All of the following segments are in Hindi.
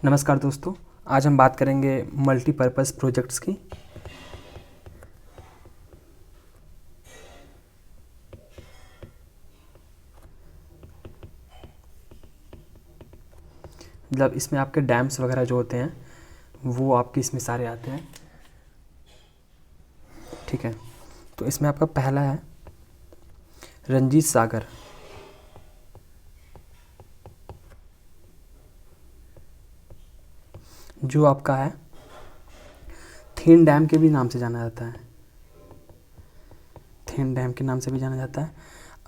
नमस्कार दोस्तों, आज हम बात करेंगे मल्टीपर्पज़ प्रोजेक्ट्स की। मतलब इसमें आपके डैम्स वगैरह जो होते हैं वो आपके इसमें सारे आते हैं। ठीक है, तो इसमें आपका पहला है रंजीत सागर। जो आपका है थेन डैम के भी नाम से जाना जाता है, थेन डैम के नाम से भी जाना जाता है।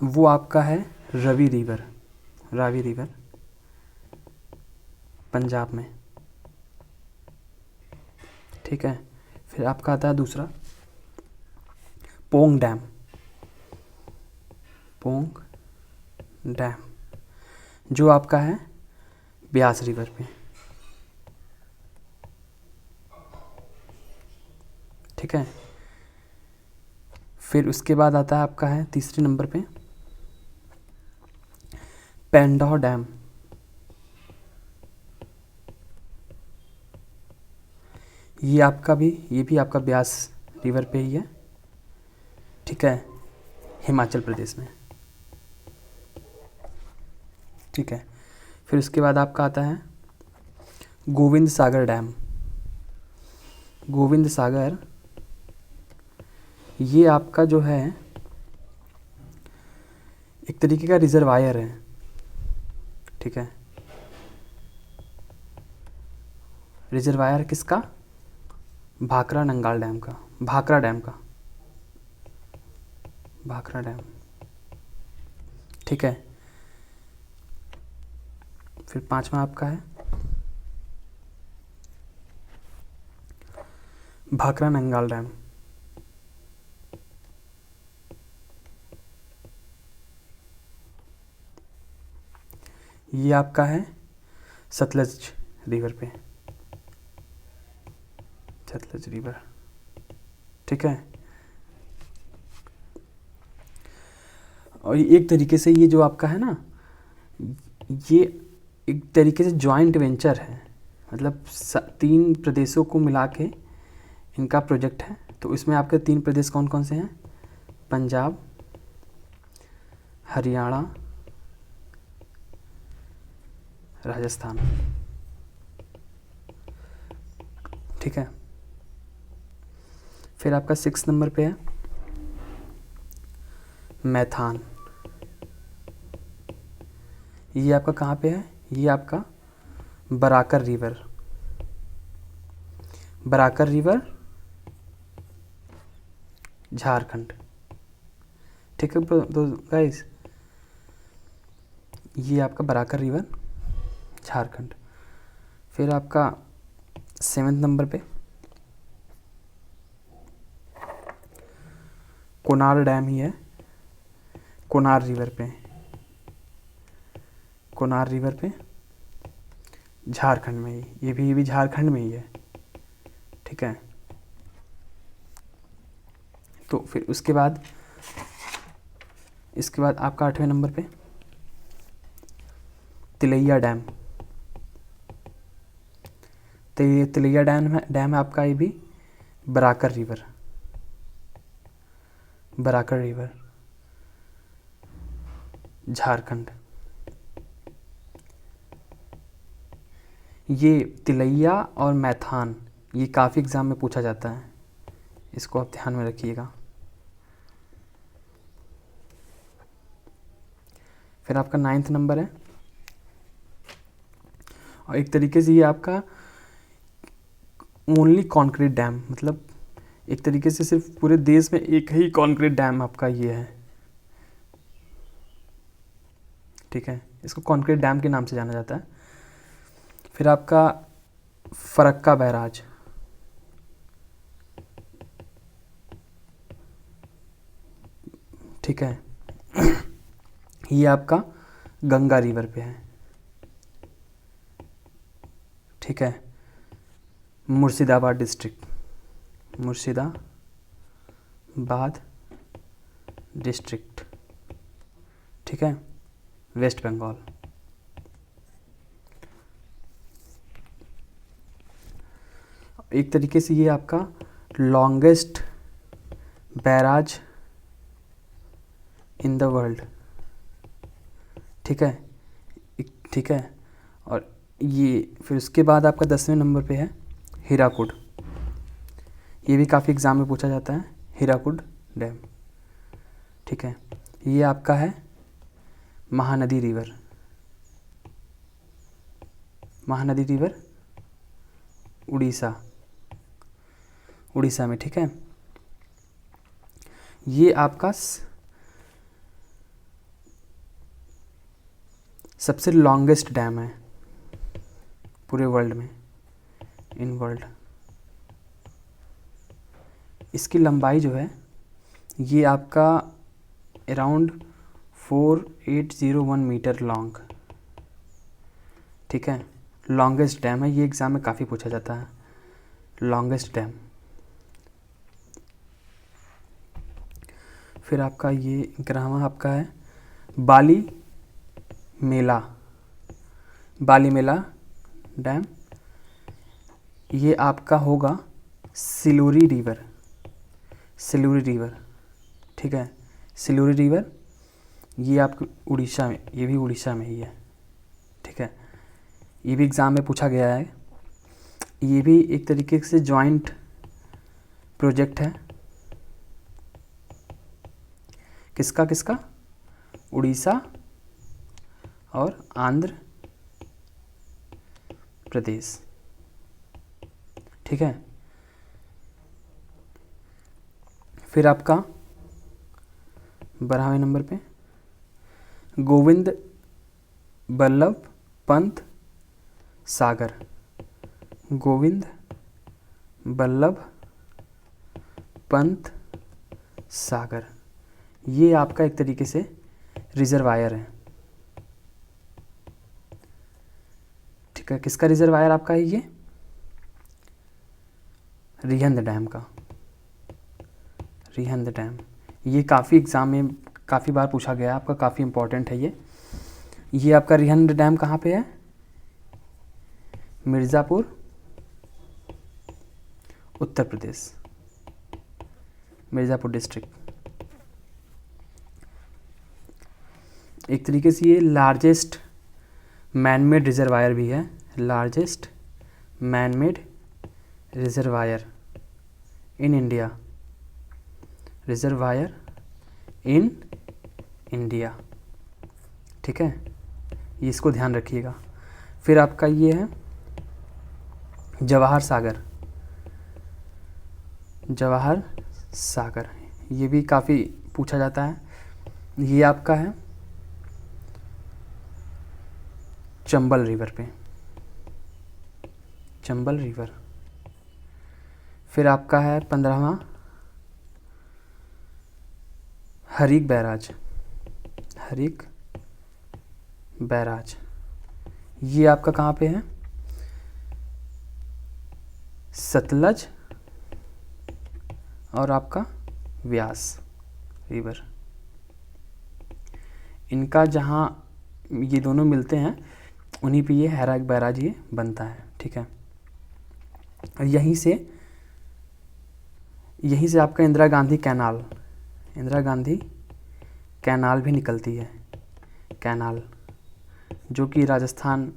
वो आपका है रावी रिवर पंजाब में। ठीक है, फिर आपका आता है दूसरा पोंग डैम जो आपका है ब्यास रिवर पे। ठीक है, फिर उसके बाद आता है आपका है तीसरे नंबर पे पेंडोह डैम। ये भी आपका ब्यास रिवर पे ही है। ठीक है, हिमाचल प्रदेश में। ठीक है, फिर उसके बाद आपका आता है गोविंद सागर डैम। गोविंद सागर ये आपका जो है एक तरीके का रिजर्वायर है। ठीक है, रिजर्वायर किसका? भाखरा नंगाल डैम का, भाखरा डैम। ठीक है, फिर पांचवा आपका है भाखरा नंगाल डैम। ये आपका है सतलज रिवर पे, सतलज रिवर। ठीक है, और एक तरीके से ये जो आपका है ना, ये एक तरीके से जॉइंट वेंचर है। मतलब तीन प्रदेशों को मिला के इनका प्रोजेक्ट है। तो इसमें आपके तीन प्रदेश कौन कौन से हैं? पंजाब, हरियाणा, राजस्थान। ठीक है, फिर आपका 6 नंबर पे है मैथान। ये आपका कहाँ पे है? ये आपका बराकर रिवर झारखंड। ठीक है तो गाइस, ये आपका बराकर रिवर झारखंड। फिर आपका 7 नंबर पे कोनार डैम ही है, कोनार रिवर पे झारखंड में ही। ये भी झारखंड में ही है। ठीक है, तो फिर उसके बाद आपका 8वें नंबर पे तिलैया डैम। तो ये तिलैया डैम है आपका, ये भी बराकर रिवर झारखंड। ये तिलैया और मैथान ये काफ़ी एग्ज़ाम में पूछा जाता है, इसको आप ध्यान में रखिएगा। फिर आपका 9th नंबर है, और एक तरीके से ये आपका ओनली कॉन्क्रीट डैम, मतलब एक तरीके से सिर्फ पूरे देश में एक ही कॉन्क्रीट डैम आपका ये है। ठीक है, इसको कॉन्क्रीट डैम के नाम से जाना जाता है। फिर आपका फरक्का बैराज। ठीक है, ये आपका गंगा रिवर पे है। ठीक है, मुर्शिदाबाद डिस्ट्रिक्ट। ठीक है, वेस्ट बंगाल। एक तरीके से ये आपका longest barrage in the world, ठीक है, ठीक है। और ये फिर उसके बाद आपका 10वें नंबर पे है हीराकुड। ये भी काफ़ी एग्ज़ाम में पूछा जाता है, हीराकुड डैम, ठीक है। ये आपका है महानदी रिवर, महानदी रिवर उड़ीसा में, ठीक है। ये आपका सबसे लॉन्गेस्ट डैम है पूरे वर्ल्ड में, इन वर्ल्ड। इसकी लंबाई जो है ये आपका अराउंड 4801 मीटर लॉन्ग, ठीक है। लॉन्गेस्ट डैम है, ये एग्ज़ाम में काफ़ी पूछा जाता है, लॉन्गेस्ट डैम। फिर आपका ये 11वां आपका है बाली मेला डैम। ये आपका होगा सिलूरी रिवर, ठीक है। सिलूरी रिवर ये आपके उड़ीसा में, ये भी उड़ीसा में ही है, ठीक है। ये भी एग्ज़ाम में पूछा गया है। ये भी एक तरीके से जॉइंट प्रोजेक्ट है, किसका उड़ीसा और आंध्र प्रदेश, ठीक है। फिर आपका 12वें नंबर पे गोविंद बल्लभ पंत सागर, गोविंद बल्लभ पंत सागर। ये आपका एक तरीके से रिजर्वायर है, ठीक है। किसका रिजर्वायर आपका है ये? रिहंद डैम का, रिहंद डैम। ये काफ़ी एग्ज़ाम में काफ़ी बार पूछा गया है आपका, काफ़ी इम्पोर्टेंट है ये आपका रिहंद डैम कहाँ पे है? मिर्ज़ापुर, उत्तर प्रदेश, मिर्ज़ापुर डिस्ट्रिक्ट। एक तरीके से ये लार्जेस्ट मैनमेड रिजर्वायर भी है, largest manmade reservoir in India, reservoir in India, ठीक है। ये इसको ध्यान रखिएगा। फिर आपका ये है जवाहर सागर, ये भी काफ़ी पूछा जाता है। ये आपका है चंबल रिवर पे, चंबल रिवर। फिर आपका है 15वां हरिक बैराज। ये आपका कहाँ पे है? सतलज और आपका व्यास रिवर, इनका जहाँ ये दोनों मिलते हैं उन्हीं पे ये हरिक बैराज ये बनता है, ठीक है। और यहीं से आपका इंदिरा गांधी कैनाल भी निकलती है, कैनाल, जो कि राजस्थान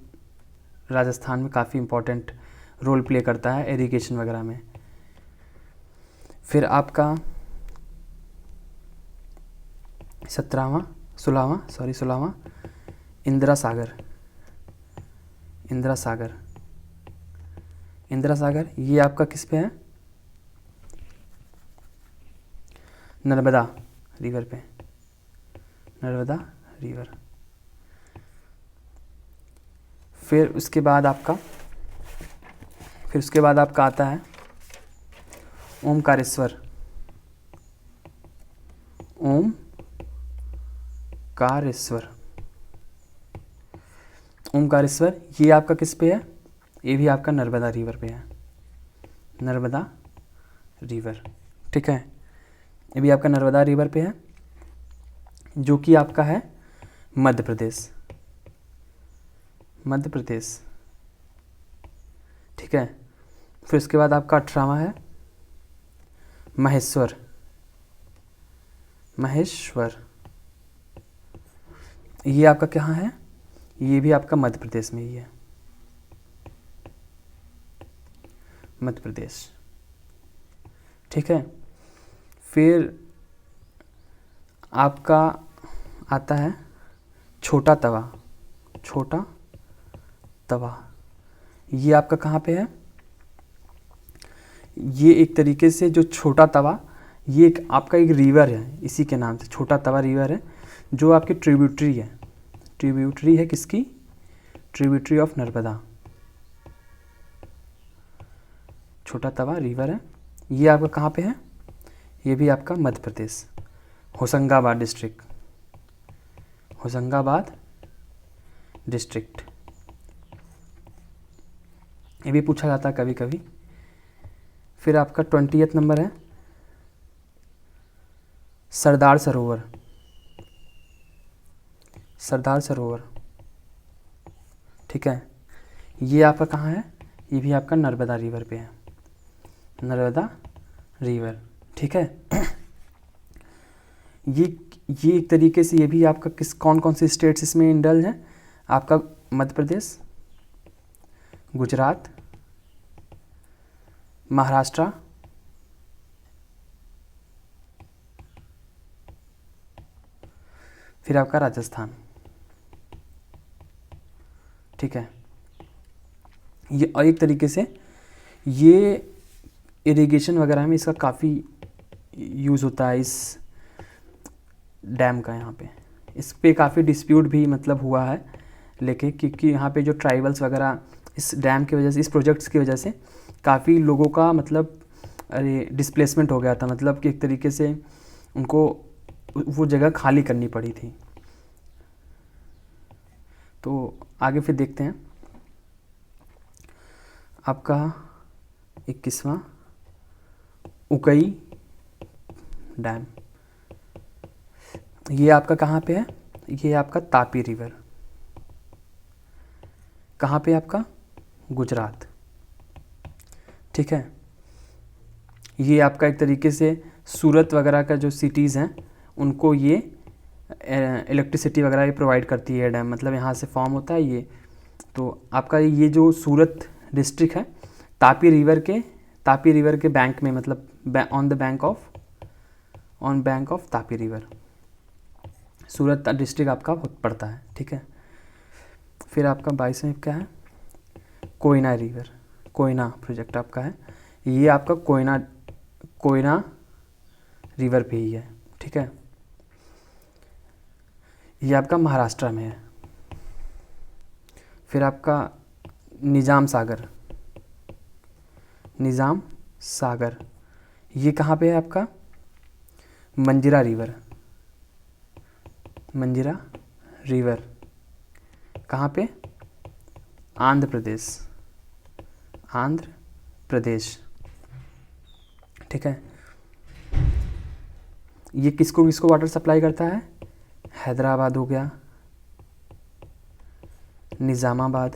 में काफ़ी इम्पोर्टेंट रोल प्ले करता है इरिगेशन वगैरह में। फिर आपका 16वां इंदिरा सागर। ये आपका किस पे है? नर्मदा रिवर पे, नर्मदा रिवर। फिर उसके बाद आपका आता है ओमकारेश्वर। ये आपका किस पे है? ये भी आपका नर्मदा रिवर पे है, नर्मदा रिवर, ठीक है। ये भी आपका नर्मदा रिवर पे है, जो कि आपका है मध्य प्रदेश, ठीक है। फिर उसके बाद आपका 18वां है महेश्वर। महेश्वर ये आपका कहाँ है? ये भी आपका मध्य प्रदेश में ही है, मध्य प्रदेश। ठीक है। फिर आपका आता है छोटा तवा। छोटा तवा ये आपका कहाँ पे है? ये एक तरीके से जो छोटा तवा, ये एक आपका एक रिवर है, इसी के नाम से छोटा तवा रिवर है, जो आपकी ट्रिब्यूटरी है। ट्रिब्यूटरी है किसकी? Tributary of Narmada. छोटा तवा रिवर है, ये आपका कहाँ पे है? ये भी आपका मध्य प्रदेश, होशंगाबाद डिस्ट्रिक्ट। होशंगाबाद डिस्ट्रिक्ट, ये भी पूछा जाता है कभी कभी। फिर आपका 20th नंबर है सरदार सरोवर। सरदार सरोवर, ठीक है। ये आपका कहाँ है? ये भी आपका नर्मदा रिवर पे है, नर्मदा रिवर। ठीक है। ये एक तरीके से ये भी आपका कौन कौन से स्टेट्स इसमें इंडल्ज हैं? आपका मध्य प्रदेश, गुजरात, महाराष्ट्र, फिर आपका राजस्थान। ठीक है। ये और एक तरीके से ये इरिगेशन वगैरह में इसका काफ़ी यूज़ होता है, इस डैम का। यहाँ पे इस पे काफ़ी डिस्प्यूट भी मतलब हुआ है लेके, क्योंकि यहाँ पे जो ट्राइबल्स वगैरह इस डैम की वजह से, इस प्रोजेक्ट्स की वजह से काफ़ी लोगों का मतलब डिस्प्लेसमेंट हो गया था, मतलब कि एक तरीके से उनको वो जगह खाली करनी पड़ी थी। तो आगे फिर देखते हैं आपका 21वां उकई डैम। ये आपका कहाँ पे है? ये आपका तापी रिवर। कहाँ पे आपका? गुजरात। ठीक है। ये आपका एक तरीके से सूरत वगैरह का जो सिटीज़ हैं उनको ये इलेक्ट्रिसिटी वगैरह ये प्रोवाइड करती है डैम, मतलब यहाँ से फॉर्म होता है ये। तो आपका ये जो सूरत डिस्ट्रिक्ट है तापी रिवर के बैंक में, मतलब on bank of Tapi river, Surat district आपका पड़ता है। ठीक है। फिर आपका 22वें क्या है? कोयना रिवर। कोयना प्रोजेक्ट आपका है, ये आपका कोयना रिवर पे ही है। ठीक है। ये आपका महाराष्ट्र में है। फिर आपका निजाम सागर, ये कहाँ पे है आपका? मंजीरा रिवर कहाँ पे? आंध्र प्रदेश। ठीक है। ये किसको वाटर सप्लाई करता है? हैदराबाद हो गया, निज़ामाबाद,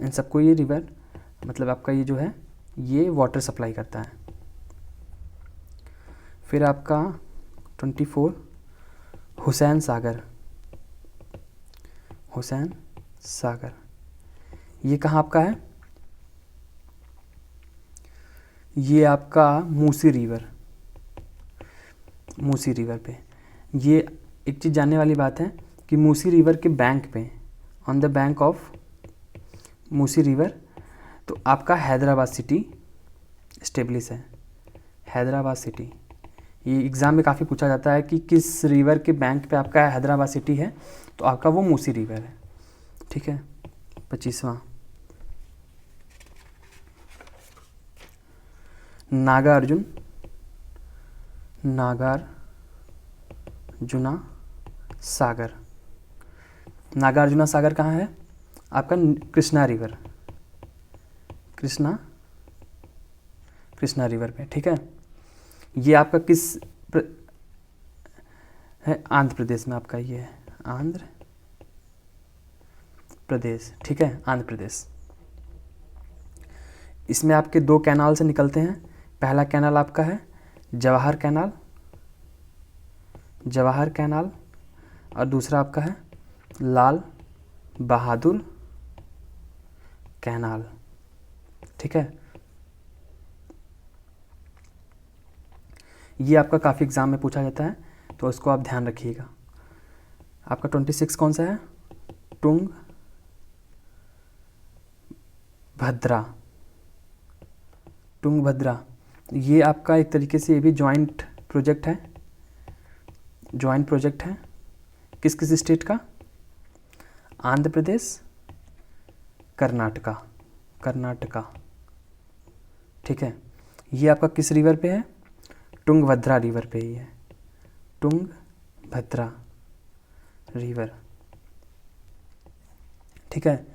इन सबको ये रिवर मतलब आपका ये जो है ये वाटर सप्लाई करता है। फिर आपका 24 हुसैन सागर, ये कहाँ आपका है? ये आपका मूसी रिवर पे। ये एक चीज़ जानने वाली बात है कि मूसी रिवर के बैंक पे, on the bank of Musi river, तो आपका हैदराबाद सिटी स्टेब्लिश है। हैदराबाद सिटी, ये एग्ज़ाम में काफ़ी पूछा जाता है कि किस रिवर के बैंक पे आपका हैदराबाद सिटी है, तो आपका वो मूसी रिवर है। ठीक है। 25वां नागार्जुना सागर कहाँ है? आपका कृष्णा रिवर पे। ठीक है। ये आपका है? आंध्र प्रदेश में आपका ये है, आंध्र प्रदेश। ठीक है, आंध्र प्रदेश। इसमें आपके दो कैनाल से निकलते हैं। पहला कैनाल आपका है जवाहर कैनाल, जवाहर कैनाल, और दूसरा आपका है लाल बहादुर कैनाल। ठीक है, ये आपका काफ़ी एग्ज़ाम में पूछा जाता है, तो उसको आप ध्यान रखिएगा। आपका 26 कौन सा है? टुंग भद्रा, टुंग भद्रा। ये आपका एक तरीके से ये भी जॉइंट प्रोजेक्ट है, जॉइंट प्रोजेक्ट है। किस किस स्टेट का? आंध्र प्रदेश, कर्नाटका, कर्नाटका। ठीक है, ये आपका किस रिवर पे है? टुंगभद्रा रिवर पे ही है, टुंगभद्रा रिवर। ठीक है,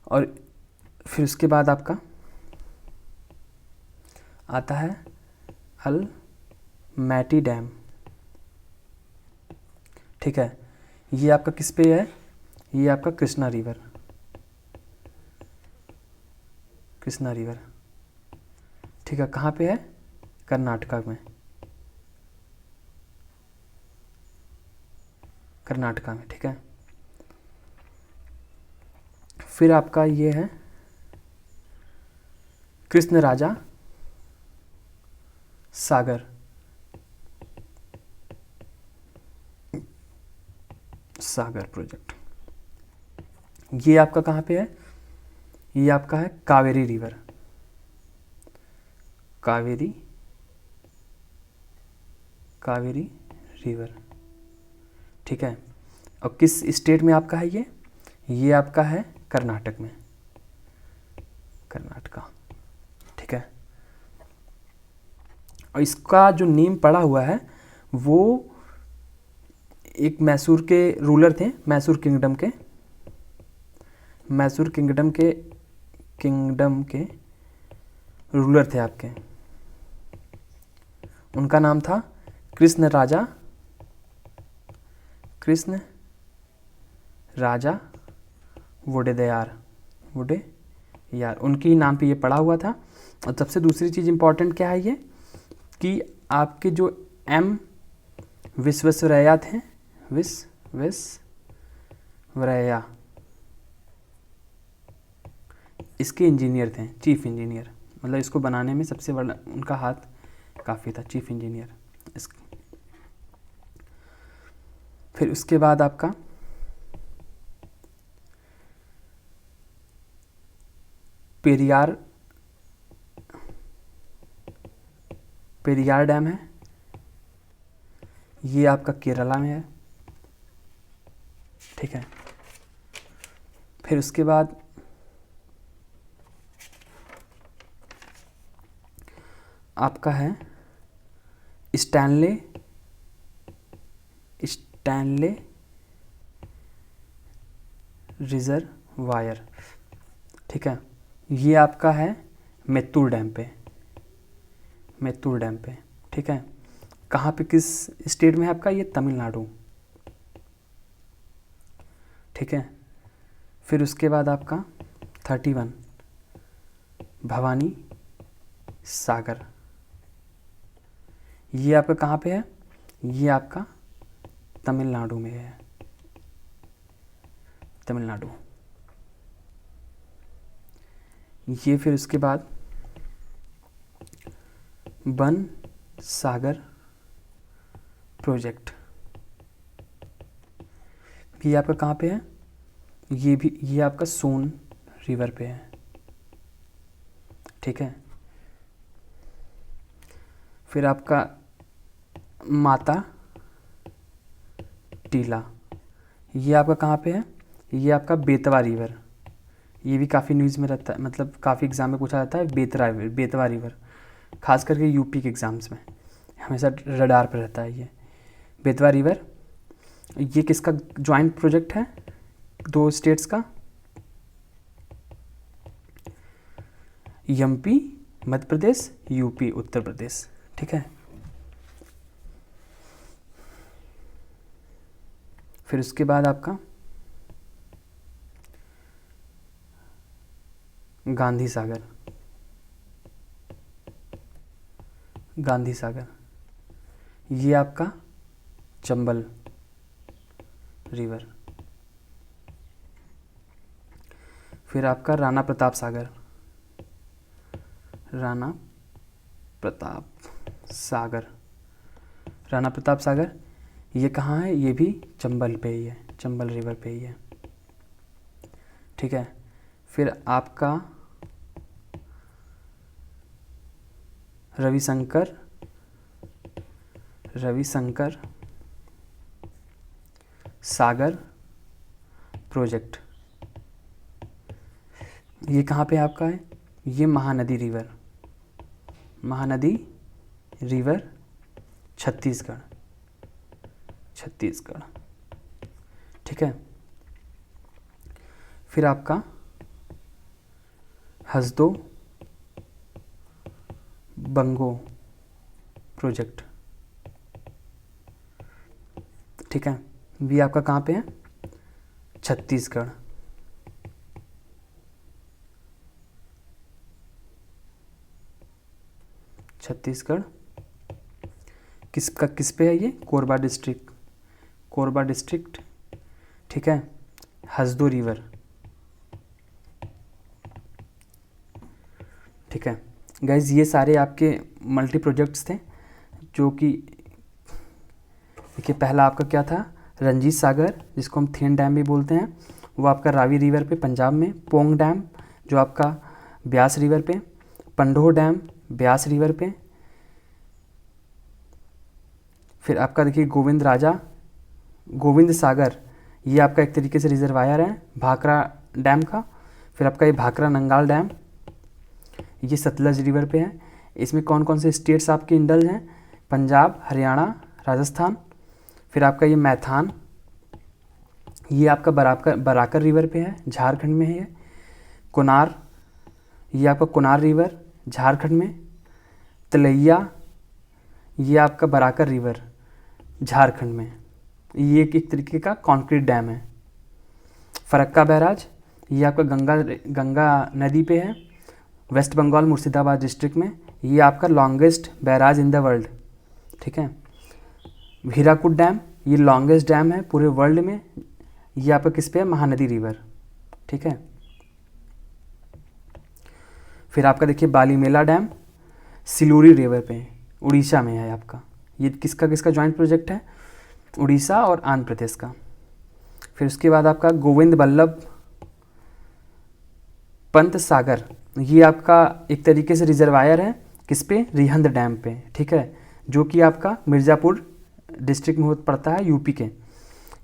और फिर उसके बाद आपका आता है अलमैटी डैम। ठीक है, ये आपका किस पे है? ये आपका कृष्णा रिवर, कृष्णा रिवर। ठीक है, कहाँ पे है? कर्नाटका में, कर्नाटका में। ठीक है, फिर आपका ये है कृष्ण राजा सागर, सागर प्रोजेक्ट। ये आपका कहाँ पे है? ये आपका है कावेरी रिवर, कावेरी, कावेरी रिवर। ठीक है, और किस स्टेट में आपका है ये आपका है कर्नाटक में, कर्नाटका। ठीक है, और इसका जो नेम पड़ा हुआ है वो एक मैसूर के रूलर थे, मैसूर किंगडम के, मैसूर किंगडम के, किंगडम के रूलर थे आपके। उनका नाम था कृष्ण राजा, कृष्ण राजा वोडेदयार, वोडेयार। उनके ही नाम पे ये पड़ा हुआ था। और सबसे दूसरी चीज़ इम्पॉर्टेंट क्या है ये कि आपके जो एम विश्वेश्वरैया थे, विश्वेश्वरैया, इसके इंजीनियर थे, चीफ इंजीनियर। मतलब इसको बनाने में सबसे बड़ा उनका हाथ काफ़ी था, चीफ इंजीनियर। फिर उसके बाद आपका पेरियार, पेरियार डैम है, ये आपका केरला में है। ठीक है, फिर उसके बाद आपका है स्टैनले, स्टैनले रिजर्वायर। ठीक है, ये आपका है मैत्तूर डैम पे, मैत्तूर डैम पे। ठीक है, कहाँ पे, किस स्टेट में है आपका? ये तमिलनाडु। ठीक है, फिर उसके बाद आपका 31 भवानी सागर, ये आपका कहाँ पे है? ये आपका तमिलनाडु में है, तमिलनाडु। ये फिर उसके बाद बन सागर प्रोजेक्ट, ये आपका कहाँ पे है? ये भी, ये आपका सोन रिवर पे है। ठीक है, फिर आपका माता टीला, ये आपका कहाँ पे है? ये आपका बेतवा रिवर। ये भी काफ़ी न्यूज़ में रहता है, मतलब काफ़ी एग्ज़ाम में पूछा जाता है। बेतवा रिवर, खास करके यूपी के एग्ज़ाम्स में हमेशा रडार पर रहता है ये बेतवा रिवर। ये किसका जॉइंट प्रोजेक्ट है? दो स्टेट्स का, एमपी मध्य प्रदेश, यूपी उत्तर प्रदेश। ठीक है, फिर उसके बाद आपका गांधी सागर, गांधी सागर, ये आपका चंबल रिवर। फिर आपका राणा प्रताप सागर, राणा प्रताप सागर, राणा प्रताप सागर ये कहाँ है? ये भी चंबल पे ही है, चंबल रिवर पे ही है। ठीक है। फिर आपका रविशंकर, रविशंकर सागर प्रोजेक्ट, ये कहाँ पे आपका है? ये महानदी रिवर, महानदी रिवर छत्तीसगढ़, छत्तीसगढ़। ठीक है। फिर आपका हसदो बंगो प्रोजेक्ट। ठीक है। ये आपका कहाँ पे है? छत्तीसगढ़। छत्तीसगढ़ किस पे है ये? Korba district, Korba district. ठीक है। हसदो रिवर। ठीक है गाइज, ये सारे आपके मल्टी प्रोजेक्ट्स थे जो कि देखिए, पहला आपका क्या था? रंजीत सागर, जिसको हम थेन डैम भी बोलते हैं, वो आपका रावी रिवर पे पंजाब में। पोंग डैम जो आपका ब्यास रिवर पे। पंडोह डैम ब्यास रिवर पे। फिर आपका देखिए गोविंद राजा, गोविंद सागर, ये आपका एक तरीके से रिजर्वायर है भाखड़ा डैम का। फिर आपका ये भाखड़ा नंगाल डैम, ये सतलज रिवर पे है। इसमें कौन कौन से स्टेट्स आपके इंडल्ज हैं? पंजाब, हरियाणा, राजस्थान। फिर आपका ये मैथान, ये आपका बराकर रिवर पे है, झारखंड में है ये। कोनार, ये आपका कोनार रिवर झारखंड में। तलैया, ये आपका बराकर रिवर झारखंड में, ये एक तरीके का कंक्रीट डैम है। फरक्का बैराज, ये आपका गंगा नदी पे है, वेस्ट बंगाल मुर्शिदाबाद डिस्ट्रिक्ट में। ये आपका longest barrage in the world. ठीक है। हीराकुद डैम, ये लॉन्गेस्ट डैम है पूरे वर्ल्ड में। ये आपका किस पे है? महानदी रिवर। ठीक है। फिर आपका देखिए बालीमेला डैम सिलूरी रिवर पे, उड़ीसा में है आपका। ये किसका किसका जॉइंट प्रोजेक्ट है? उड़ीसा और आंध्र प्रदेश का। फिर उसके बाद आपका गोविंद बल्लभ पंत सागर, ये आपका एक तरीके से रिजर्वायर है किस पे? रिहंद डैम पे। ठीक है। जो कि आपका मिर्ज़ापुर डिस्ट्रिक्ट में पड़ता है, यूपी के।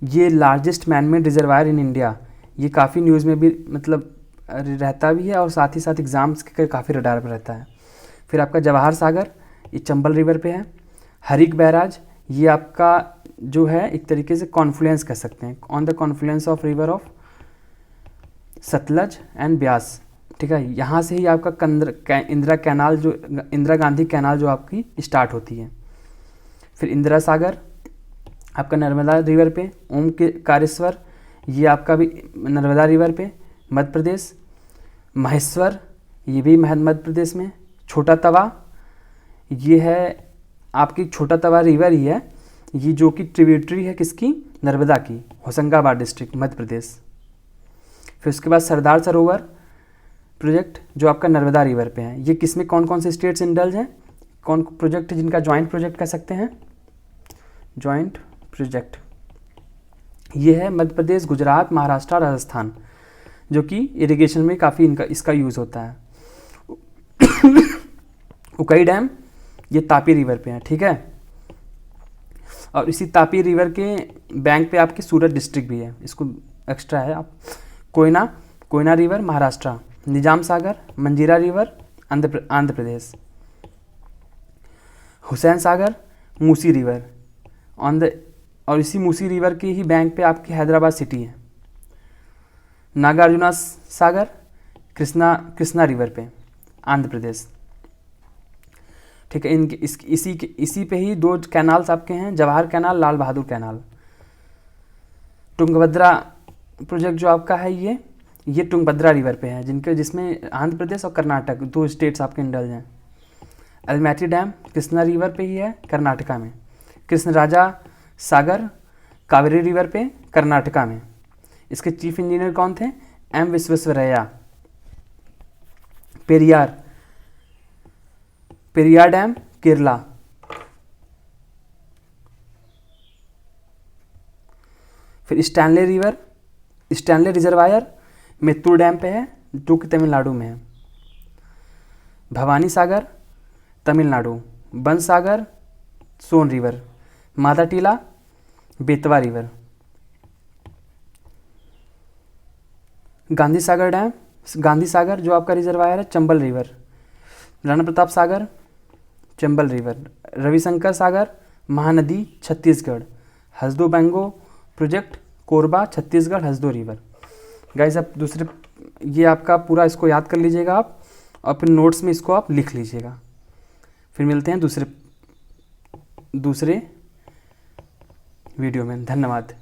ये largest manmade reservoir in India. ये काफ़ी न्यूज़ में भी मतलब रहता भी है और साथ ही साथ एग्ज़ाम्स के काफ़ी रडार पर रहता है। फिर आपका जवाहर सागर, ये चंबल रिवर पे है। हरिक बैराज, ये आपका जो है एक तरीके से कॉन्फ्लुएंस कह सकते हैं, on the Confluence of river of Sutlej and Beas. ठीक है। यहाँ से ही आपका इंदिरा कैनाल जो इंदिरा गांधी कैनाल जो आपकी स्टार्ट होती है। फिर इंदिरा सागर आपका नर्मदा रिवर पे। ओम के कारेश्वर, ये आपका भी नर्मदा रिवर पे मध्य प्रदेश। महेश्वर, ये भी मध्य प्रदेश में। छोटा तवा, ये है आपकी छोटा तवा रिवर ही है, ये जो कि ट्रिब्यूटरी है किसकी? नर्मदा की, होशंगाबाद डिस्ट्रिक्ट मध्य प्रदेश। फिर उसके बाद सरदार सरोवर प्रोजेक्ट जो आपका नर्मदा रिवर पे है। ये किसमें कौन कौन से स्टेट्स इंडल्ज हैं? कौन प्रोजेक्ट जिनका जॉइंट प्रोजेक्ट कह सकते हैं? जॉइंट प्रोजेक्ट ये है मध्य प्रदेश, गुजरात, महाराष्ट्र, राजस्थान, जो कि इरिगेशन में काफ़ी इसका यूज़ होता है। उकई डैम, ये तापी रिवर पे है। ठीक है। और इसी तापी रिवर के बैंक पे आपके सूरत डिस्ट्रिक्ट भी है, इसको एक्स्ट्रा है आप। कोयना रिवर महाराष्ट्र। निजाम सागर, मंजीरा रिवर आंध्र प्रदेश। हुसैन सागर, मूसी रिवर और इसी मूसी रिवर के ही बैंक पे आपकी हैदराबाद सिटी है। नागार्जुना सागर कृष्णा रिवर पे आंध्र प्रदेश। ठीक है। इनके इसी पे ही दो कैनाल्स आपके हैं, Jawahar canal, Lal Bahadur canal. Tungabhadra project जो आपका है ये ये तुंगभद्रा रिवर पे है, जिसमें आंध्र प्रदेश और कर्नाटक 2 स्टेट्स आपके इंडल्ज हैं। अलमैटी डैम कृष्णा रिवर पे ही है, कर्नाटका में। कृष्णराजा सागर कावेरी रिवर पे, कर्नाटका में। इसके चीफ इंजीनियर कौन थे? एम विश्वेश्वरैया। पेरियार डैम केरला। फिर स्टैनले रिजर्वायर मेत्तूर डैम पे है, जो कि तमिलनाडु में है। भवानी सागर तमिलनाडु। बनसागर सोन रिवर। मादाटीला बेतवा रिवर। गांधी सागर जो आपका रिजर्वायर है, Chambal river. Rana Pratap Sagar Chambal river. Ravishankar Sagar Mahanadi Chhattisgarh. Hasdeo Bango project Korba Chhattisgarh, Hasdeo river. Guys आप ये आपका पूरा इसको याद कर लीजिएगा आप, और फिर नोट्स में इसको आप लिख लीजिएगा। फिर मिलते हैं दूसरे वीडियो में। धन्यवाद।